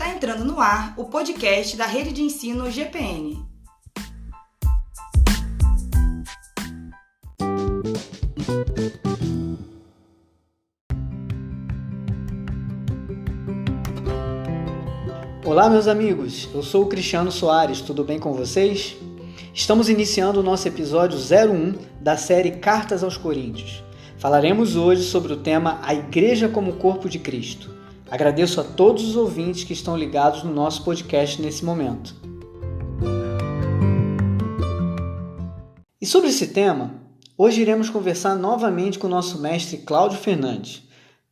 Está entrando no ar o podcast da Rede de Ensino GPN. Olá, meus amigos, eu sou o Cristiano Soares, tudo bem com vocês? Estamos iniciando o nosso episódio 01 da série Cartas aos Coríntios. Falaremos hoje sobre o tema A Igreja como Corpo de Cristo. Agradeço a todos os ouvintes que estão ligados no nosso podcast nesse momento. E sobre esse tema, hoje iremos conversar novamente com o nosso mestre Cláudio Fernandes.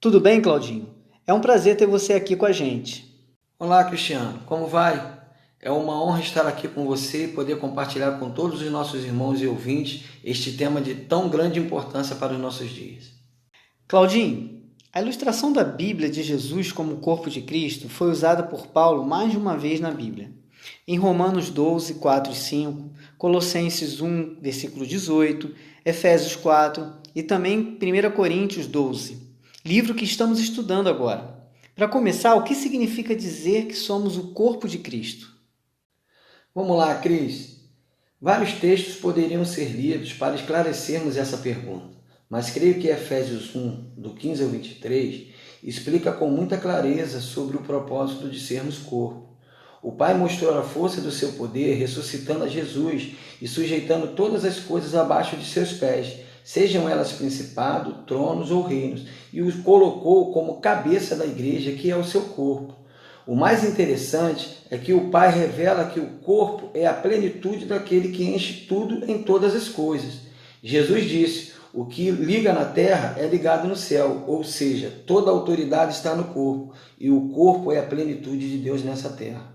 Tudo bem, Claudinho? É um prazer ter você aqui com a gente. Olá, Cristiano, como vai? É uma honra estar aqui com você e poder compartilhar com todos os nossos irmãos e ouvintes este tema de tão grande importância para os nossos dias. Claudinho, a ilustração da Bíblia de Jesus como corpo de Cristo foi usada por Paulo mais de uma vez na Bíblia. Em Romanos 12, 4 e 5, Colossenses 1, versículo 18, Efésios 4 e também 1 Coríntios 12, livro que estamos estudando agora. Para começar, o que significa dizer que somos o corpo de Cristo? Vamos lá, Cris. Vários textos poderiam ser lidos para esclarecermos essa pergunta, mas creio que Efésios 1, do 15 ao 23, explica com muita clareza sobre o propósito de sermos corpo. O Pai mostrou a força do seu poder ressuscitando a Jesus e sujeitando todas as coisas abaixo de seus pés, sejam elas principado, tronos ou reinos, e os colocou como cabeça da igreja, que é o seu corpo. O mais interessante é que o Pai revela que o corpo é a plenitude daquele que enche tudo em todas as coisas. Jesus disse: o que liga na terra é ligado no céu, ou seja, toda a autoridade está no corpo, e o corpo é a plenitude de Deus nessa terra.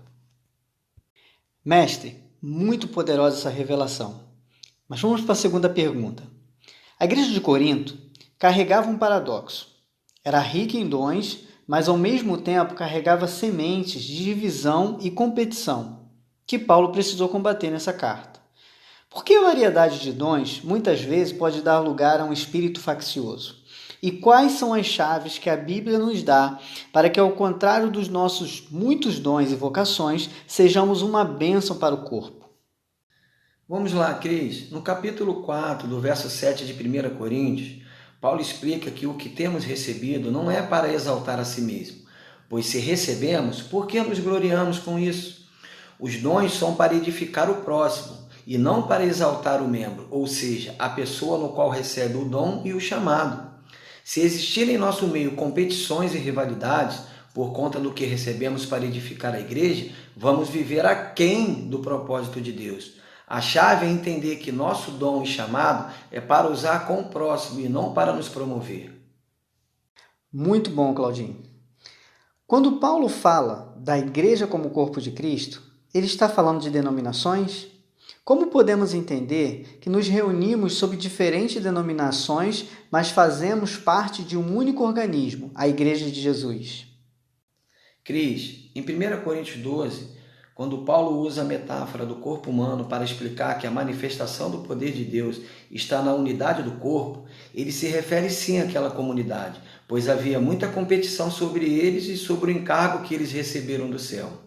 Mestre, muito poderosa essa revelação. Mas vamos para a segunda pergunta. A igreja de Corinto carregava um paradoxo. Era rica em dons, mas ao mesmo tempo carregava sementes de divisão e competição, que Paulo precisou combater nessa carta. Por que a variedade de dons muitas vezes pode dar lugar a um espírito faccioso? E quais são as chaves que a Bíblia nos dá para que, ao contrário dos nossos muitos dons e vocações, sejamos uma bênção para o corpo? Vamos lá, Cris. No capítulo 4, do verso 7 de 1 Coríntios, Paulo explica que o que temos recebido não é para exaltar a si mesmo, pois se recebemos, por que nos gloriamos com isso? Os dons são para edificar o próximo e não para exaltar o membro, ou seja, a pessoa no qual recebe o dom e o chamado. Se existirem em nosso meio competições e rivalidades, por conta do que recebemos para edificar a igreja, vamos viver aquém do propósito de Deus. A chave é entender que nosso dom e chamado é para usar com o próximo e não para nos promover. Muito bom, Claudinho. Quando Paulo fala da igreja como corpo de Cristo, ele está falando de denominações? Como podemos entender que nos reunimos sob diferentes denominações, mas fazemos parte de um único organismo, a Igreja de Jesus? Cris, em 1 Coríntios 12, quando Paulo usa a metáfora do corpo humano para explicar que a manifestação do poder de Deus está na unidade do corpo, ele se refere sim àquela comunidade, pois havia muita competição sobre eles e sobre o encargo que eles receberam do céu.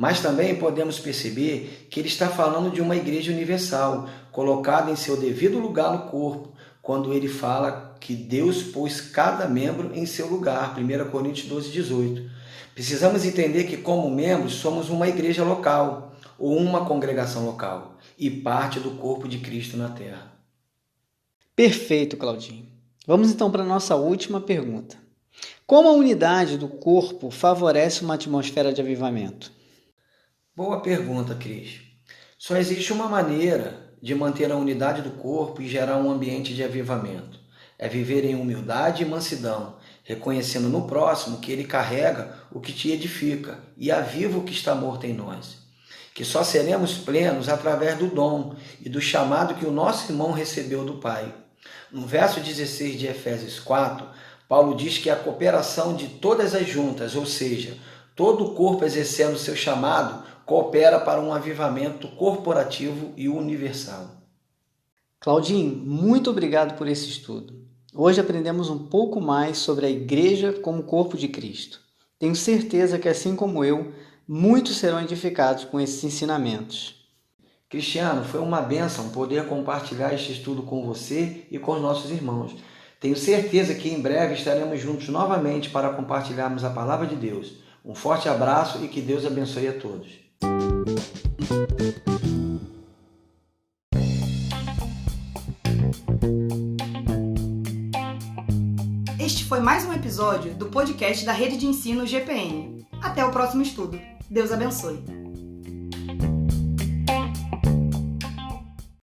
Mas também podemos perceber que ele está falando de uma igreja universal, colocada em seu devido lugar no corpo, quando ele fala que Deus pôs cada membro em seu lugar, 1 Coríntios 12, 18. Precisamos entender que, como membros, somos uma igreja local, ou uma congregação local, e parte do corpo de Cristo na terra. Perfeito, Claudinho. Vamos então para a nossa última pergunta. Como a unidade do corpo favorece uma atmosfera de avivamento? Boa pergunta, Cris. Só existe uma maneira de manter a unidade do corpo e gerar um ambiente de avivamento. É viver em humildade e mansidão, reconhecendo no próximo que ele carrega o que te edifica e aviva o que está morto em nós. Que só seremos plenos através do dom e do chamado que o nosso irmão recebeu do Pai. No verso 16 de Efésios 4, Paulo diz que a cooperação de todas as juntas, ou seja, todo o corpo exercendo seu chamado, coopera para um avivamento corporativo e universal. Claudinho, muito obrigado por esse estudo. Hoje aprendemos um pouco mais sobre a igreja como corpo de Cristo. Tenho certeza que, assim como eu, muitos serão edificados com esses ensinamentos. Cristiano, foi uma bênção poder compartilhar este estudo com você e com os nossos irmãos. Tenho certeza que em breve estaremos juntos novamente para compartilharmos a palavra de Deus. Um forte abraço e que Deus abençoe a todos. Este foi mais um episódio do podcast da Rede de Ensino GPN. Até o próximo estudo. Deus abençoe.